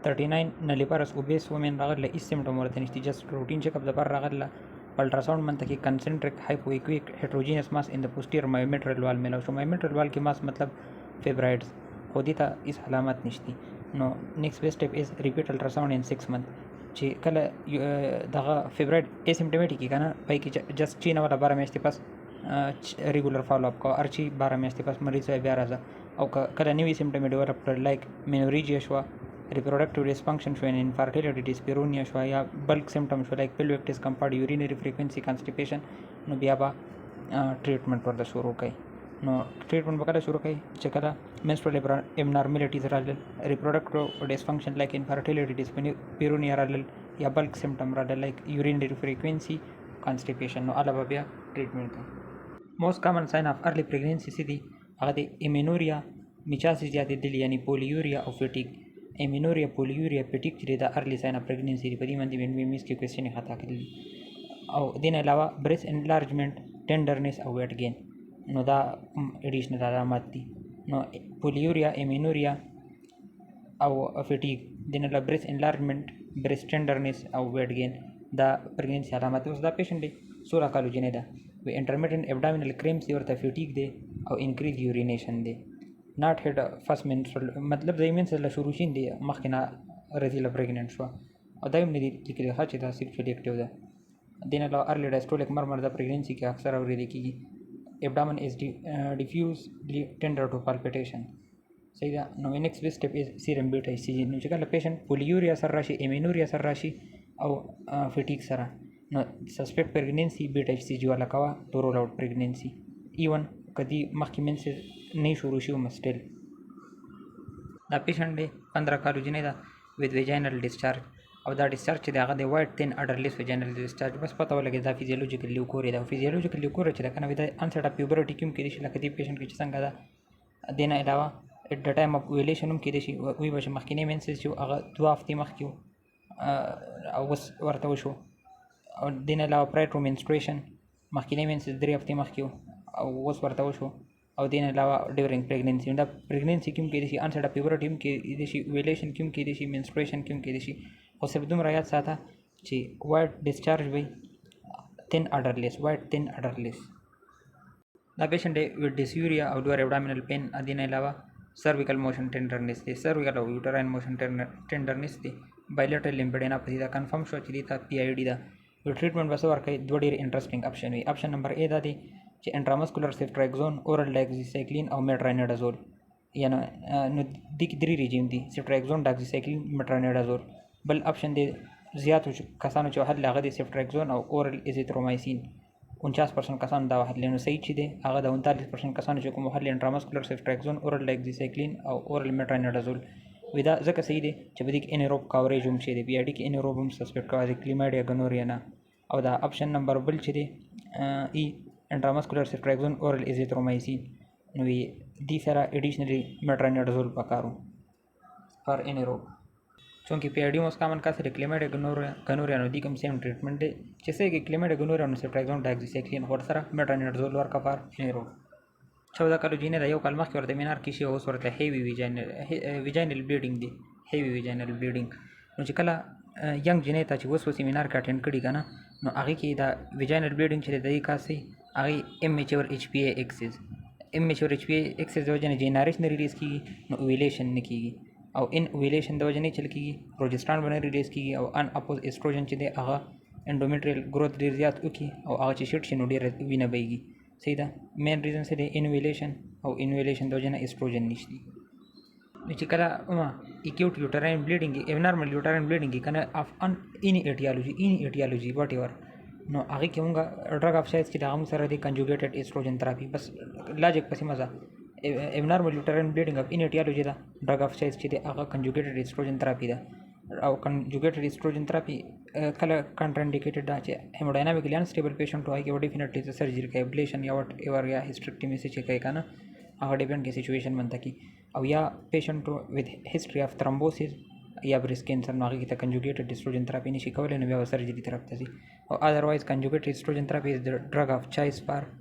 39 nulliparous obese women راغله هیڅ سیمټم ورته نشته جست روټین چیک اپ د پر راغله الټراساوند منطقي کنسنټریک هایپوایکویک هیټروجینس ماس ان د پوسټیر مایومیټرل وال ملو شو مایومیټرل وال کې ماس مطلب فیبرایډز خو دې ته هیڅ علامات نشتی نو نیکسٹ بیسټ سټپ از ریپیټ الټراساوند ان 6 منث چې کله دغه فیبرایډ اسیمپټومیټیک کنه پای کې جست چینه ولا 12 میاشتې پس ریګولر فالو اپ کو ارچی 12 میاشتې پس مریض بیا راځه او کله نیوی سیمټم ډیولپ لایک مینوریجیا شو reproductive dysfunction شو infertility dyspareunia شو یا bulk symptoms شو like pelvic discomfort urinary frequency constipation نو بیا به ټریټمنټ ورته شروع کړي نو ټریټمنټ به کله شروع کړي چې کله menstrual abnormalities راغلل reproductive dysfunction like infertility dyspareunia راغلل یا bulk symptom راغلل like urinary frequency constipation نو علاوه بیا ټریټمنټ کوي most common sign of early pregnancy سدي هغه د امینوریا میچاسس زیاتېدل یعنی پولیوریا او فټیګ امینوریا پولیوریا فټیګ چې د ارلی ساين اف پریګننسي په دې باندې میس کې کوېسچن خطا کړل او دین علاوه بریس انلارجمنٹ ټندرنس او ویټ گین نو دا اډیشنل علامات دي نو پولیوریا امینوریا او فټیګ دین علاوه بریس انلارجمنٹ بریس ټندرنس او ویټ گین دا پریګننسي علامات اوس دا پیشنټ دی 16 کالو جنې ده و انټرمیټنٹ ابډامینل کریمز ورته فټیګ دی او انکریز یورینیشن دی not had first menstrual مطلب د منسل شروع شین دی مخکې نه رزیله پریګننټ شو او دایم نه دي لیکلي چې دا سیکشوالي اکټیو ده دین علاوه ارلی ډایسټولیک مرمر د پریګننسي کې اکثر اورېدل کېږي ابډامن از ډیفیوزلی ټینډر ټو پالپیټیشن صحیح ده نو نیکسٹ بیسټ سټپ از سیرم بیټا ای سی جی نو چې کله پیشنټ پولیوریا سره راشي امینوریا سره راشي او فټیګ سره نو سسپیکټ پریګننسي بیټا ای سی جی والا کوا ټو رول اوټ پریګننسي ایون کدی مخکې منسل نه شروع شو مستل دا پیشنټ دی 15 کالو جنې ده وذ ویجینل ډیسچارج او دا ډیسچارج چې دا د وایټ تین اډرلیس ویجینل ډیسچارج بس پته ولګي دا فزیولوژیکل لیوکوریا دا فزیولوژیکل لیوکوریا چې دا کنه ودا انسټ اف پیوبرټی کوم کې دي چې لکه دې پیشنټ کې څنګه دا دینه علاوه at the time of ovulation هم کې دي چې وی بش مخکینه منسل چې هغه 2 هفتې مخکې او ورته وشو او دینه علاوه پرای ټو منستریشن مخکینه منسل 3 هفتې مخکې او اوس ورته وشو او دین علاوه ډیورینګ پریګننسي دا پریګننسي کوم کې دي چې انسټ اف پیوبرټی هم کې دي چې اوویلیشن کوم کې دي چې منستریشن کوم کې دي چې خو صرف دومره یاد ساته چې وایټ ډیسچارج وي تین اډرلیس وایټ تین اډرلیس دا پیشنټ وذ ډیسیوریا او ډور ابډامینل پین دین علاوه cervical motion tenderness دی cervical او uterine motion tenderness دی bilateral lymphedema په دې دا کنفرم شو چې دا PID دا ټریټمنټ بس ورکړي دوه ډېر انټرېسټینګ اپشن وي اپشن نمبر A دا دی چې انټرامسکولر سیفټریکزون اورل ډاکزیسایکلین او میټرانیډازول یعنی نو د کې درې ریجیم دي سیفټریکزون ډاکزیسایکلین میټرانیډازول بل اپشن دی زیات کسانو چې حل هغه دی سیفټریکزون او اورل ایزیترومایسین 49% کسان دا حل نو صحیح چي دي هغه د 39% کسانو چې کوم حل انټرامسکولر سیفټریکزون اورل ډاکزیسایکلین او اورل میټرانیډازول ودا ځکه صحیح دي چې بده کې انیروب کاوریج هم شي دی بي اي ډي کې انیروب هم سسپیکټ کوي کلیماډیا ګنوریا نه او دا اپشن نمبر بل چې دی ای انټرامسکولر سیفټریکزون اورل ایزیترومایسین نو دې سره اډیشنلی میټرانیډازول پکارو فار انیروب چونکه پی डी موس کامن کا سره کلیماډیا ګنوریا نو دي کوم سیم ټریټمنټ دی چې څه کې کلیماډیا ګنوریا نو سیفټریکزون ډاکزیسایکلین ور سره میټرانیډازول ورکا فار انیروب 14 کالو جینې دا یو کال مخکې ورته مینار کې شی اوس ورته هیوی ویجینل بلیډینګ دی هیوی ویجینل بلیډینګ نو چې کله ینګ جنې ته چې اوس سیمینار کې اټینډ کړي کنه نو هغه کې دا ویجینل بلیډینګ چې د دې کاسي هغه امیچور ایچ پی ای ایکسس امیچور ایچ پی ای ایکسس د وجنه جنریشن ریلیز کیږي نو اوویلیشن نه کیږي او ان اوویلیشن د وجنه چل کیږي پروجسترون باندې ریلیز کیږي او ان اپوز استروجن چې دی هغه انډومیټریل گروث ډیر زیات وکي او هغه چې شټ شنو ډیر وینه بهږي صحیح ده مین ریزن څه دی انویلیشن او انویلیشن د وجنه استروجن نشتی چې کله اکیوټ یوټراین بلیډینګ ابنارمل یوټراین بلیډینګ کنه اف ان ان ایټیالوجي واټ ایور نو هغه کې موږ ډرګ اف شایز چې دا موږ سره دی کنجوګیټډ ایسټروجن تھراپي بس لاجیک پسې مزه ابنارمل یوټراین بلیډینګ اف ان ایټیالوجي دا ډرګ اف شایز چې دی هغه کنجوګیټډ ایسټروجن تھراپي دا او کنجوګیټډ ایسټروجن تھراپي کله کنټرانډیکیټډ دا چې هیموډاینامیکلی انسټیبل پیشنټ وایي کې ډیفینیټلی سرجری کوي ابلیشن یا وټ ایور یا هیسټریکټومي چې کوي کنه هغه ډیپند کې سچویشن منته کی او یا پیشنټ وذ هیستوري اف تھرومبوسس یا بریسټ کینسر نو هغه کې ته کنجوګیټډ ایسټروجن تھراپي نشي کولای نو بیا سرجری طرف ته ځي او اذروایز کنجوګیټډ ایسټروجن تھراپي از د ډرګ اف چوائس فار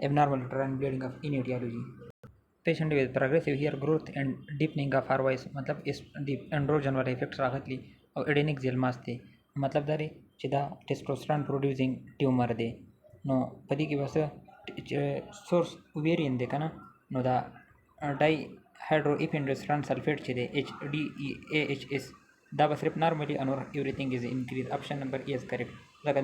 abnormal uterine bleeding of in etiology patient with progressive hair growth and deepening of hair voice मतलब इस एंड्रोजन वाला इफेक्ट रागतली او एडेनिक जेल मास دی मतलब دا ری چې دا ټیسټوسټرون پروډوسینګ ټیومر دی نو پدې کې بس سورس اوویرین دی کنه نو دا ډای هایدرو ایپینډوستران سلفیټ چې دی HDEAHS دا به صرف نارملی انور ایوریثینګ از انکریز آپشن نمبر ای از کریکټ لکه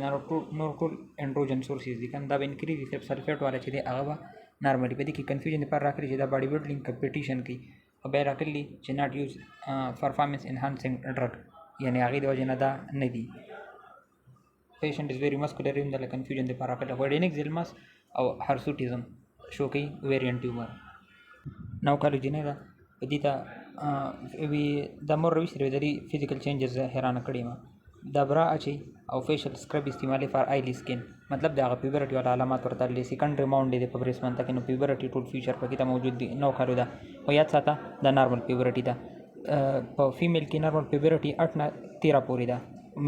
نور ټول انډروجن سورسز دي کنه دا به انکریز صرف سلفیټ والا چې دی هغه به نارملی پدې کې کنفیوژن پر راکړي چې دا باډي بلډینګ کمپټیشن کوي او بیا راکړي چې ناٹ یوز پرفارمنس انهانسینګ ډرګ یعنی هغه د وجه نه دا نه دي patient is very muscular in the confusion the parapet headache xilmas او hirsutism شو کوي ovarian tumor now کالوجینه دا پدیتا وی د مور ویسره د فزیکل چینجز هرانه کړي ما دا برا اچي او فیشل سکرب استعمالي فار آیلی سکین مطلب دا پیورټي ولا علامات ورته لې سیکنډری ماونټ دی په برېس منته کې نو پیورټي ټول فیچر پکې ته موجود دي نو کارو دا او یاد ساته دا نارمل پیورټي دا په فیمیل کې نارمل پیورټي 8 نه 13 پورې ده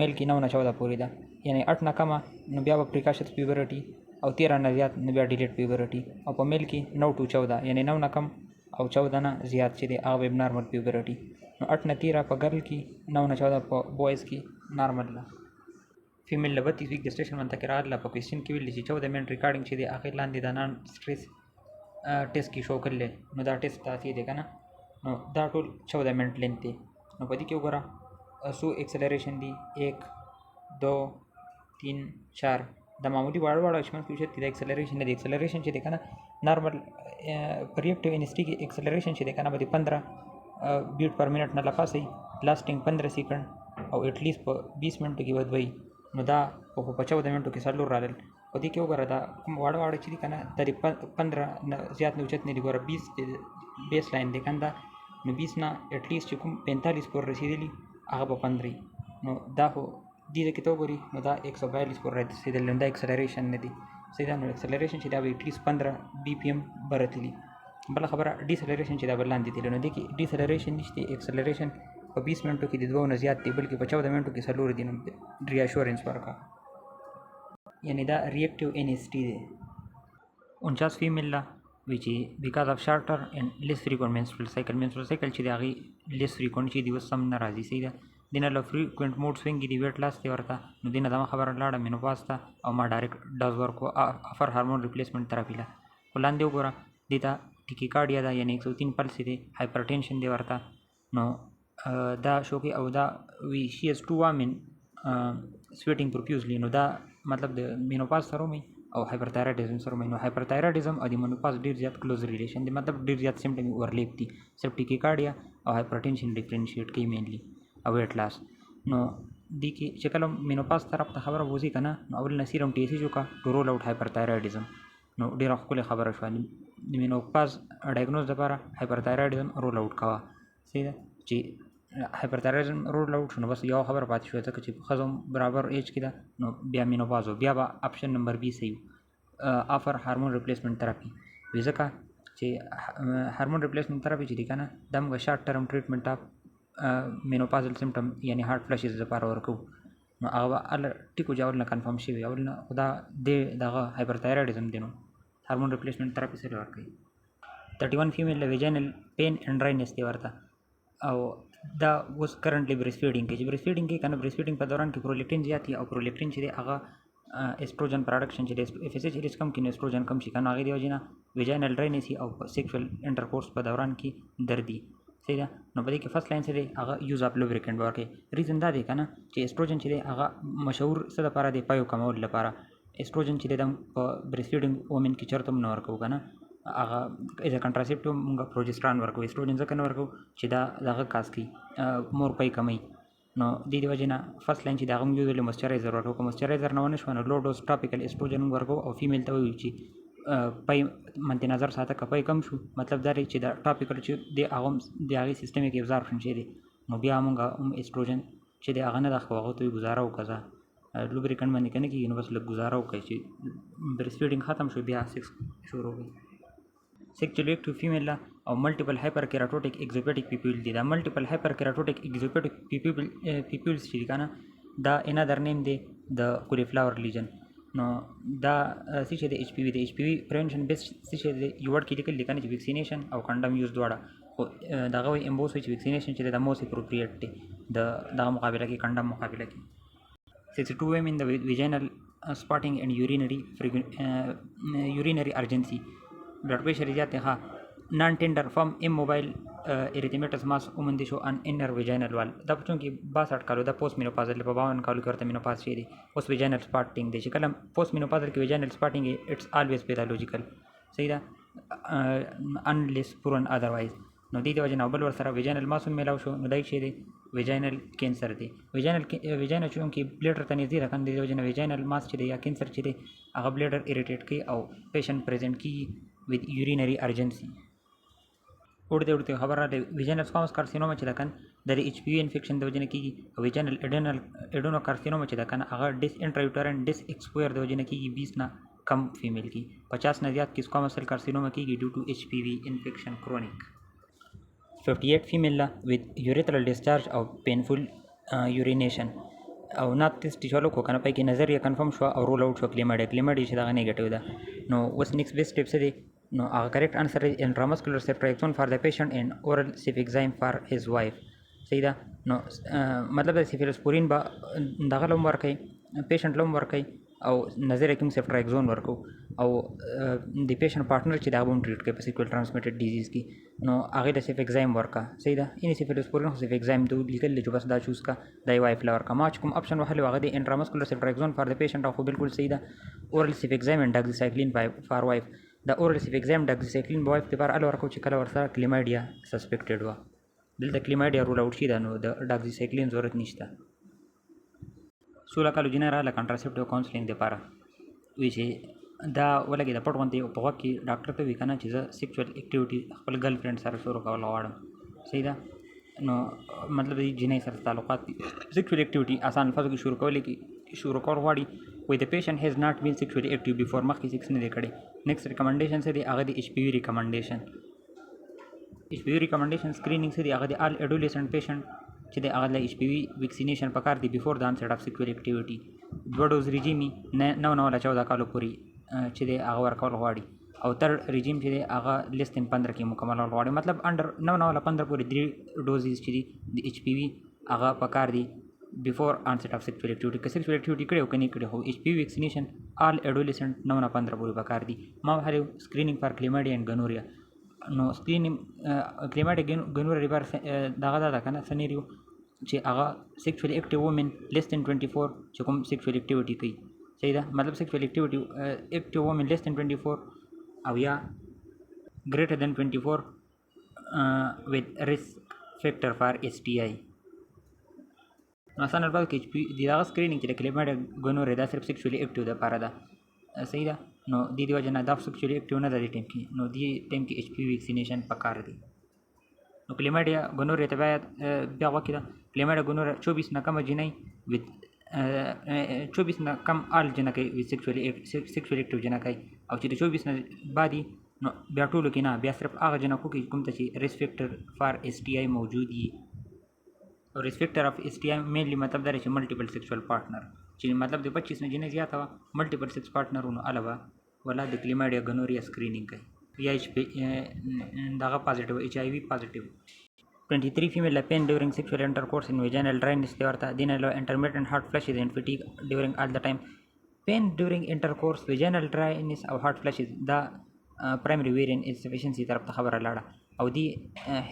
میل کې 9 نه 14 پورې ده یعنی 8 نه کم نو بیا په پریکاشت پیورټي او 13 نه زیات نو بیا ډیلیټ پیورټي او په میل کې 9 to 14 یعنی 9 نه کم او 14 نه زیات چې دی هغه نارمل پیورټي نو 8 نه 13 په ګرل کې 9 نه 14 په بوایز کې نارمل ده فیمیل له 32 ویک ګسټیشن منته کې راغله په کوېسچن کې ویل چې 14 منټ ریکارډینګ چې دی اخر لاندې د نان سټریس ټیسټ کې شو کړل نو دا ټیسټ تاسو دی کنه نو دا ټول 14 منټ لینت دی نو په دې کې وګوره سو ایکسلریشن دی 1 2 3 4 د معمولی واړه شمن فیوچر کې د ایکسلریشن دی ایکسلریشن چې دی کنه نارمل ریاکټیو انسټي کې ایکسلریشن چې دی کنه به 15 بیټ پر منټ نه لپاسي لاسټینګ 15 سیکنډ او اټ لیست په 20 منټو کې ودوي نو دا په 14 منټو کې سلور رالل په دې کې وګوره دا واړه چې دی کنه د 15 نه زیات نه اوچت نه دی ګوره 20 بیس لاین دی کنه نو 20 نه اټ لیست کوم 45 پر رسیدلی هغه په 15 نو دا خو دې کې ته وګوري نو دا 142 پر رسیدل نو دا ایکسلریشن نه دی سیدا نو ایکسلریشن چې دا به اټ لیست 15 بي پی ام برتلی بل خبره ډیسلریشن چې دا بلاندې دی نو د کې ډیسلریشن نشته ایکسلریشن په 20 منټو کې د دوه نه زیات دی بلکې په 14 منټو کې سلور دي نو ریاشورنس ورکا یعنی دا ریاکټیو ان اس ټی دی 49 فیمیل لا which is because of shorter and less frequent menstrual cycle چې دا غي less frequent چې دی وسم ناراضي سیدا دینه له frequent mood swing دی weight loss دی ورته نو دینه دا خبره لاړه مینوپاز ته او ما ډایرکټ ډاز ورکو افر هارمون ریپلیسمنٹ تھراپی لا ولاندې وګوره دیتا ټیکیکارډیا دا یعنی 103 پلس دی هایپرټینشن دی ورته نو دا شو کې او دا وی شي اس 2 وامن سویټینګ پروفیوزلی نو دا مطلب د مینوپاز سره مې او هایپرتایرایډیزم سره مې نو هایپرتایرایډیزم او د مینوپاز ډیر زیات کلوز ریلیشن دی مطلب ډیر زیات سیمټم اورلیپ دي صرف ټیکیکارډیا او هایپرټینشن ډیفرنشیټ کوي مینلی او ویټ لاس نو دی کې چې کله مینوپاز طرف ته خبره وځي کنه نو اول نسیرم ټی سی جو کا ټو رول اوټ هایپرتایرایډیزم نو ډیر خپل خبره شو د مینوپاز ډایګنوز لپاره هایپرتایرایډیزم رول اوټ کوا سیده چې هایپرتایرایډیزم رول اوټ شنو بس یو خبره پاتې شو ځکه چې خزم برابر ایج کې ده نو بیا مینوپاز بیا به اپشن نمبر 20 یو افر هارمون ریپلیسمنٹ تھراپی ځکه چې هارمون ریپلیسمنٹ تھراپی چې دی کنه دغه شارټ ټرم ټریټمنټ اف مینوپازل سیمټم یعنی هارت فلشز لپاره ورکو نو هغه ټیکو جوړ نه کنفرم شي اول نه خدا دغه هایپرتایرایډیزم دینو هارمون ریپلیسمنٹ تھراپی سره ورکړي 31 فیمیل ویجینل پین اینڈ ډراینس دی ورته او دا اوس کرنټلی بریس فیډینګ کې بریس فیډینګ کې کنه بریس فیډینګ په دوران کې پرولیکټین زیاتی او پرولیکټین چې هغه ایسټروجن پروډکشن چې اف اس ایچ کم کې ایسټروجن کم شي کنه هغه دی وجنه ویجینل ډراینس او سیکشوال انټرکورس په دوران کې دردي سیدا نو په دې کې فرست لاین سره هغه یوز اپ لوبریکنټ ورکړي ریزن دا دی کنه چې ایسټروجن چې هغه مشهور څه لپاره دی پایو کمول لپاره ایسټروجن چې د بریس فیډینګ وومن کې چرته نو ورکو کنه هغه از ا کنټراسپټیو موږ پروجستران ورکو ایسټروجن ځکه ورکو چې دا دغه کاس کی مور پای کمی نو د دې وجنه فرست لاین چې دغه یو له موئسچرایزر ورکو موئسچرایزر نه ونه شو نو لو ډوز ټاپیکل ایسټروجن ورکو او فیمیل ته وی چې پای مد نظر ساته کپای کم شو مطلب دا چې دا ټاپیکل چې د هغه د هغه سیستم کې ابزاربشن شي دي نو بیا موږ ایسټروجن چې د هغه نه د خواغه ته گزاره وکړه لوبریکنټ باندې کنه کې نو بس لږ گزاره وکړي چې بریس فیډینګ ختم شو بیا سیکس شروع وي sexually active female او multiple hyperkeratotic exotic pupil دي دا multiple hyperkeratotic exotic pupils چې کنه دا another name دی د cauliflower lesion نو دا څه چې د HPV د HPV پریونشن بیسټ څه چې د یو ورډ کې لیکل کنه چې ویکسینیشن او کنډم یوز دواړه خو دغه وایي امبوس وایي چې ویکسینیشن چې د موست اپروپریټ دی د دغه مقابله کې کنډم مقابله کې 62 women the vaginal spotting and urinary urgency blood pressure زیات ها non tender firm immobile erythematous mass ومن دي شو ان inner vaginal wall دا پچون کې 62 کالو دا پوست مینوپازل په 52 کالو کې ورته مینوپاز شي دي اوس vaginal spotting دي چې کله پوست مینوپازل کې vaginal spotting it's always pathological صحیح ده unless proven otherwise نو دې د وجه نه بل ور سره vaginal mass ملاو شو نو دای شي دي vaginal cancer دی vaginal چون کې بلیډر ته نږدې راکاند دی د وجه نه vaginal mass چې دی یا کینسر چې دی هغه بلیډر اریټیټ کوي او پیشنټ پریزنټ کی with urinary urgency ورته خبره ده vaginal squamous carcinoma چې ده کنه د HPV انفیکشن د وجه نه کیږي او vaginal adenocarcinoma چې ده کنه هغه ډیس انټرایوټرین ډیس ایکسپویر د وجه نه کیږي 20 نه کم فیمیل کی 50 نه زیات کې squamous cell carcinoma کیږي ډیو ټو HPV انفیکشن کرونیک 58 female with urethral discharge او painful urination او not test چالو کو کنه پای کې نظر یې کنفرم شو او رول اوټ شو کلیماډي چې دا نیگیټیو ده نو وس نیکست بیسټ سټیپس دي نو هغه کریکټ انسر از intramuscular ceftriaxone for the patient and oral cefixime for his wife صحیح ده نو مطلب د سیفیلوسپورین با دغه لوم ورکي پیشنټ لوم ورکي او نظر کوم سیفټراکزون ورکو او د پیشنټ پارټنر چې دا بوم ټریټ کوي په سیکوال ټرانسمیټډ ډیزیز کې نو هغه د سیفیکزایم ورکا صحیح ده ان سیفیلوسپورین خو سیفیکزایم دوه لیکل چې بس دا چوز کا دای وایف لا ورکا ما چې کوم اپشن وهله هغه د انټرامسکولر سیفټراکزون فار د پیشنټ خو بالکل صحیح ده اورل سیفیکزایم اند ډاکزیسایکلین فار وایف د اورل سیفیکزایم ډاکزیسایکلین په وایف لپاره ال ورکو چې کله ورسره کلیمایډیا سسپیکټډ و دلته کلیمایډیا رول اوټ شي دا نو د ډاکزیسایکلین ضرورت نشته 16 کالو جنرال کنټراسپټیو کاونسلینګ لپاره وی چې دا ولګي د پټ غونډې په وخت کې ډاکټر ته وی کنه چې زه سیکشوال اکټیویټي خپل ګرل فرند سره شروع کول غواړم صحیح ده نو مطلب د جنۍ سره تعلقات سیکشوال اکټیویټي آسان الفاظو کې شروع کول غواړي وی د پیشنټ هیز ناٹ بین سیکشوالي اکټیو بیفور مخکې سیکس نه دی کړی نیکسټ ریکمنډیشن څه دی هغه د HPV ریکمنډیشن سکرینینګ څه دی هغه د آل اډولسنټ پیشنټ چې د هغه د HPV ویکسینیشن پکار دی بیفور د انسټ اف سیکشوال اکټیویټي دوه ډوز ریجیمی نه 14 کالو پورې چې د هغه ورکول غواړي او تر ریجیم چې هغه لیس دین 15 کې مکمل غواړي مطلب انډر 15 پورې 3 ډوزز چې د HPV هغه پکار دی بیفور انسټ اف سیکشوال اکټیویټي که سیکشوال اکټیویټي کړي او کني کړي هو HPV ویکسینیشن آل اډولسنټ 15 پورې پکار دی ما هله سکرینینګ فار کلیماډیا اینڈ ګنوریا نو سکرینینګ کلیماډیا ګنوریا ریورس دغه دا کنه سنیریو چې هغه سیکشوال اکټیو وومن لیس دین 24 چې کوم سیکشوال اکټیویټي کوي صحیح ده مطلب سیکشوال اکټیویټي اکټیو وومن لیس دین 24 او یا greater than 24 with risk factor for STI مثلا البته کې دغه سکرینینګ چې د کلیماډیا ګنوریا دا صرف سیکشوالي اکټیو ده لپاره ده صحیح ده نو د دې وجه نه دا سیکشوالي اکټیو نه ده د ټیم کې نو د ټیم کې HPV ویکسینیشن پکار دی نو کلیماډیا ګنوریا ته باید بیا وکړه کلیماډیا ګنوریا 24 نه کم جنۍ with 24 نه کم آل جنکۍ with sexually active جنکۍ او چې د 24 نه بعدي نو بیا ټولو کې نه بیا صرف هغه جنکو کې کوم ته چې risk factor for STI موجود وي او risk factor of STI mainly مطلب دا چې multiple sexual partner چې مطلب د 25 نه جنۍ زیاته وه multiple sex partnerونو علاوه ولا د کلیماډیا ګنوریا سکرینینګ کوي یا دغه پازیټیو HIV پازیټیو 23 female pain during sexual intercourse in vaginal dryness دی ورته دینه له intermittent hot flashes and fatigue during all the time pain during intercourse vaginal dryness او hot flashes دا primary variant insufficiency طرف ته خبره لاړه او دی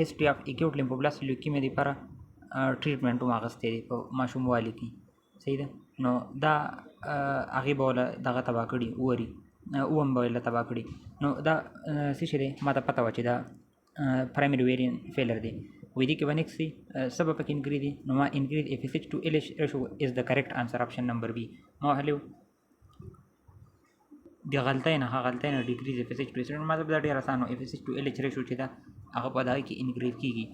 history of acute lymphoblastic leukemia دی پر ټریټمنټ واغستې دی په ماشوموالي کې صحیح ده نو دا هغه بوله دغه تبا کړي ووري اوم بوله تبا کړي نو دا څه شي دی ماته پته و چې دا primary variant failure دی وې دي کې باندې سي سبب پکې انکری دي نو ما انکریز FSH to LH ratio is the correct answer option number B ما هلو دی غلطۍ نه ډیکریز FSH to LH مطلب دا ډیر آسانه FSH to LH ratio چې دا هغه په دای کې انکریز کیږي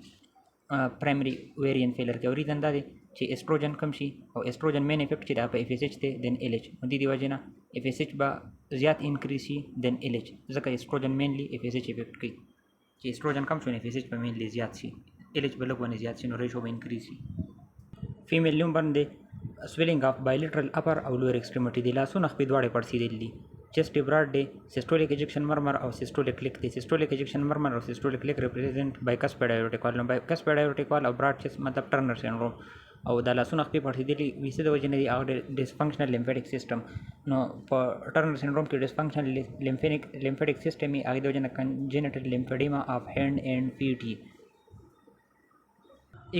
primary variant failure کې اوریدل دا دي چې استروجن کم شي او استروجن مین افیکټ چې دا په FSH ته دن LH نو دې دی وجنه FSH با زیات انکریز شي دن LH ځکه استروجن مینلی FSH افیکټ کوي چې استروجن کم شونه FSH په مینلی زیات شي LH بلګونه زیات شي نو ریشو به انکریز شي فیمیل لوم باندې swelling of bilateral upper او lower extremity د لاسونو خپې دواړې پړسېدل دي. chest broad دی. systolic ejection murmur او systolic click دی. systolic ejection murmur او systolic click represent bicuspid aortic wall. bicuspid aortic wall او broad chest مطلب Turner syndrome او د لاسونو خپې پړسېدلي ویسه د وجې نه دي هغه ډسفنکشنل لیمفیټک سیسټم. نو په ټرنر سینډروم کې ډسفنکشنل لیمفیټک سیسټم یې هغې د وجې نه کنجنټل لیمفیډیما آف هینډ اینډ فیټ یي.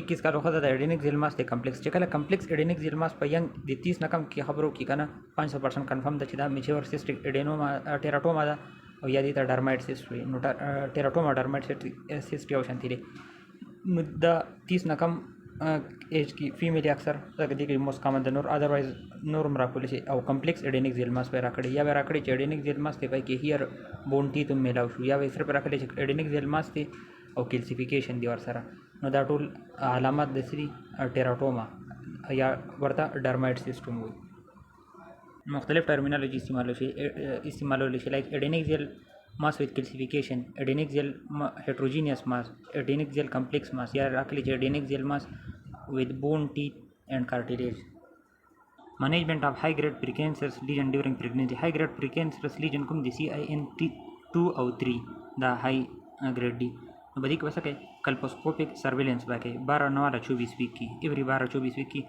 21 کالو ښځه د اډینیک زیلماس د کمپلیکس چې کله کمپلیکس اډینیک زیلماس په ینګ د 30 نه کم کې خبرو کې کنه 500% کنفرم ده چې دا میچور سیسټیک اډینوما ټیراټوما ده او یا دې ته ډرمایټ سیسټ وي. نو ټیراټوما ډرمایټ سیسټ یو شانتي دی. نو دا 30 نه کم ایج کې فیمیل اکثر دغه دې کې موست کامن د نور ادروایز نور راکول شي او کمپلیکس اډینیک زیلماس به راکړي یا به راکړي چې اډینیک زیلماس ته پای کې هیر بون ټی تم میلاو شو یا به صرف راکړي چې اډینیک زیلماس ته او کیلسیفیکیشن دی ور سره. نو دا ټول علامات د سری ټیراټوما یا ورته ډرمایټ سیسټم وي. مختلف ټرمینالوجي استعمالول شي لایک اډینیک زیل mass with calcification, adenoaxial heterogeneous mass, adenoaxial complex mass या राखली چې adenoaxial mass with bone, teeth and cartilage. Management of high grade precancerous lesion during pregnancy. High grade precancerous lesion کوم دي CIN2 او 3 دا high grade دي. نو بدی کې وسه کې کلپوسکوپیک سرویلنس باکې 12 9 24 ویک کې ایوری 12 24 ویک کې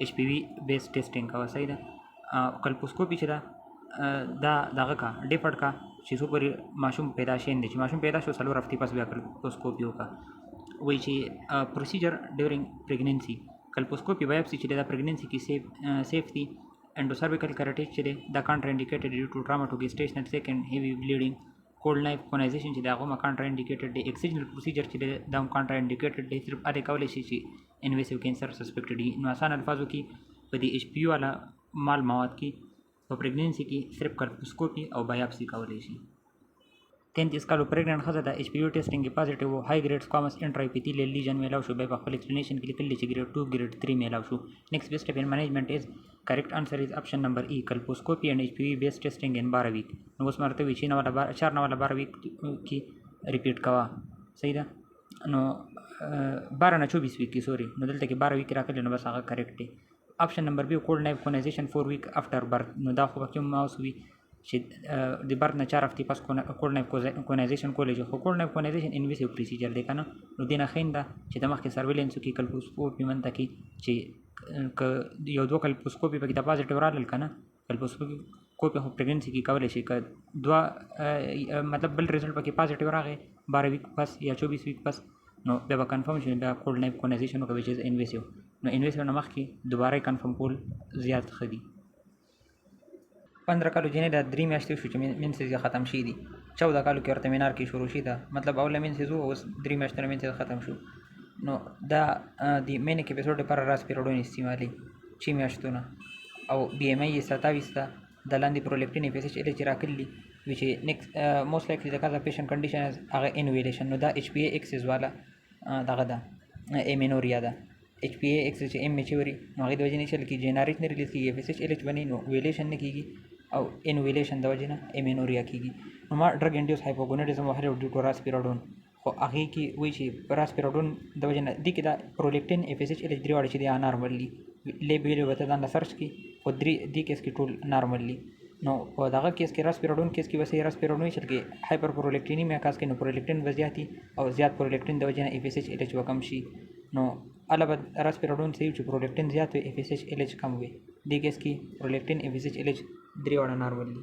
HPV بیس ټیسټینګ کا وسه ده. کلپوسکوپی چې دا دغه کا ډیفړ کا چې څو پورې ماشوم پیدا شین دي چې ماشوم پیدا شو څلور هفتې پس بیا کلپوسکوپي وکړه. وایي چې پروسیجر ډیورینګ پریګننسي کلپوسکوپي بایپسي چې دا پریګننسي کې سیف دي. اندوسرویکل کیراټیټ چې دا کانټرا انډیکیټډ ډیو ټو ټراما ټو ګیسټیشنل سیکنډ هیوی بلیډینګ. کولډ نایف کونایزیشن چې دا هغه کانټرا انډیکیټډ دی. ایکسیجنل پروسیجر چې دا کانټرا انډیکیټډ دی صرف اده کولای شي چې انویسیو کینسر سسپیکټډ دي. نو آسان الفاظو کې په دې HPV والا مال مواد کې په پریګننسي کې صرف کلپوسکوپي او بایپسي کولای شي. 33 کالو پریګننټ ښځه د HPV ټیسټینګ کې پازیټیو وو. هائی ګریډ سکوامس انټراپیتیلیل لیژن میلاو شو. بیا په خپل ایکسپلینیشن کې لیکلي چې ګریډ 2 ګریډ 3 میلاو شو. نیکسٹ بیسټ اپ ان مینجمنٹ از کریکټ انسر از آپشن نمبر ای کلپوسکوپي اینڈ HPV بیس ټیسټینګ ان 12 ویک. نو اوس مرته وی چې 4 نه 12 ویک کې ریپیټ کوا صحیح ده. نو 12 نه 24 ویک کې سوري نو دلته کې 12 ویک راکړل نو بس هغه کریکټ دی. آپشن نمبر بی کولډ نایف کونایزیشن 4 ویک افټر برث. نو دا خو کوم ماوس وی چې د برث نه 4 هفتې پس کولډ نایف کونایزیشن کولای شي. خو کولډ نایف کونایزیشن انویسیو پروسیجر دی کنه. نو دینه خینده چې د مخکې سرویلنس کې کلپوسکوپي منته کې چې یو دوه کلپوسکوپي پکې د پازیټیو رالل کنه کلپوسکوپي خو پریګننسي کې کولای شي که دوه مطلب بل ریزلټ پکې پازیټیو راغی 12 ویک پس یا 24 ویک پس نو بیا به کنفرم شي بیا کولډ نایف کونایزیشن وکړي چې انویسیو. نو انویسیو نه مخکې دوباره کنفرم کول زیات ښه دي. 15 کالو جنې د 3 میاشتې شو چې منسز یې ختم شي دي. 14 کالو کې ورته مینار کې شروع شي دا مطلب اول منسز وو اوس 3 میاشتې منسز ختم شو. نو دا د مینې کې اپیسوډ لپاره راسپیراډون استعمالي 6 میاشتونه او BMI یې 27 ده. د لاندې پرولیکټین FSH چې راکړلي وی چې نیکسټ موست لایکلی د کاز پیشنټ کنډیشن هغه انویلیشن. نو دا HPA اکسس والا دغه ده ایمینوریا ده. HPA اکسس چې ام میچوري نو هغه د وجې نه چې جنریټ نه ریلیز کیږي FSH LH باندې نو ویلیشن نه کیږي او انویلیشن د وجې نه ایمینوریا کیږي. نو ما ډرګ انډیوس هایپوګوناډیزم او هایپو ډیو ټو راسپیراډون خو هغه کې وایي چې راسپیراډون د وجې نه دي کې دا پرولیکټین FSH LH درې واړه چې دی نارملي لیبل وته دا سرچ کی او دې کیس کې ټول نارملي. نو په دغه کیس کې راسپیراډون کیس کې وسه راسپیراډون چې کې هایپر پرولیکټینیمیا کاس کې نو پرولیکټین وزیاتی او زیات پرولیکټین د وجې نه FSH LH وکم شي. نو علاوه راسپیراډون سیو چې پرولیکټین زیات وي FSH LH کم وي. دې کیس کې پرولیکټین FSH LH درې واړه نارملي.